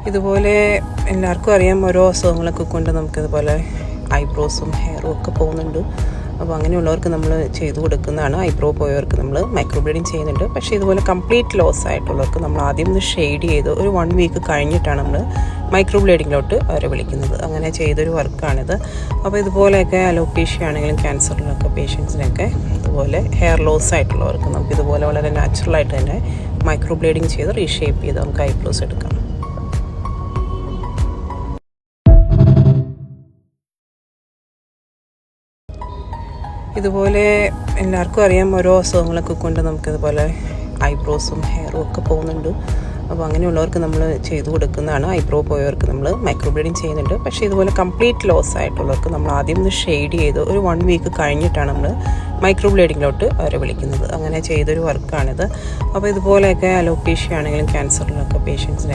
ഇതുപോലെ എല്ലാവർക്കും അറിയാം, ഓരോ അസുഖങ്ങളൊക്കെ കൊണ്ട് നമുക്കിതുപോലെ ഐബ്രോസും ഹെയറും ഒക്കെ പോകുന്നുണ്ട്. അപ്പോൾ അങ്ങനെയുള്ളവർക്ക് നമ്മൾ ചെയ്തു കൊടുക്കുന്നതാണ്. ഐബ്രോ പോയവർക്ക് നമ്മൾ മൈക്രോ ബ്ലേഡിങ് ചെയ്യുന്നുണ്ട്. പക്ഷേ ഇതുപോലെ കംപ്ലീറ്റ് ലോസ് ആയിട്ടുള്ളവർക്ക് നമ്മൾ ആദ്യം ഒന്ന് ഷെയ്ഡ് ചെയ്ത് ഒരു 1 വീക്ക് കഴിഞ്ഞിട്ടാണ് നമ്മൾ മൈക്രോ ബ്ലേഡിങ്ങിലോട്ട് അവരെ വിളിക്കുന്നത്. അങ്ങനെ ചെയ്തൊരു വർക്കാണിത്. അപ്പോൾ ഇതുപോലെയൊക്കെ അലോപേഷ്യ ആണെങ്കിലും ക്യാൻസറിലൊക്കെ പേഷ്യൻസിനൊക്കെ ഇതുപോലെ ഹെയർ ലോസ് ആയിട്ടുള്ളവർക്ക് നമുക്ക് ഇതുപോലെ വളരെ നാച്ചുറലായിട്ട് തന്നെ മൈക്രോ ബ്ലേഡിങ് ചെയ്ത് റീഷേപ്പ് ചെയ്ത് നമുക്ക് ഐബ്രോസ് എടുക്കാം. ഇതുപോലെ എല്ലാവർക്കും അറിയാം, ഓരോ അസുഖങ്ങളൊക്കെ കൊണ്ട് നമുക്കിതുപോലെ ഐബ്രോസും ഹെയറും ഒക്കെ പോകുന്നുണ്ട്. അപ്പോൾ അങ്ങനെയുള്ളവർക്ക് നമ്മൾ ചെയ്തു കൊടുക്കുന്നതാണ്. ഐബ്രോ പോയവർക്ക് നമ്മൾ മൈക്രോ ബ്ലേഡിങ് ചെയ്യുന്നുണ്ട്. പക്ഷേ ഇതുപോലെ കംപ്ലീറ്റ് ലോസ് ആയിട്ടുള്ളവർക്ക് നമ്മൾ ആദ്യം ഒന്ന് ഷെയ്ഡ് ചെയ്ത് ഒരു 1 വീക്ക് കഴിഞ്ഞിട്ടാണ് നമ്മൾ മൈക്രോ ബ്ലേഡിങ്ങിലോട്ട് അവരെ വിളിക്കുന്നത്. അങ്ങനെ ചെയ്തൊരു വർക്കാണിത്. അപ്പോൾ ഇതുപോലെയൊക്കെ അലോപേഷ്യ ആണെങ്കിലും ക്യാൻസറിലൊക്കെ പേഷ്യൻസിനെ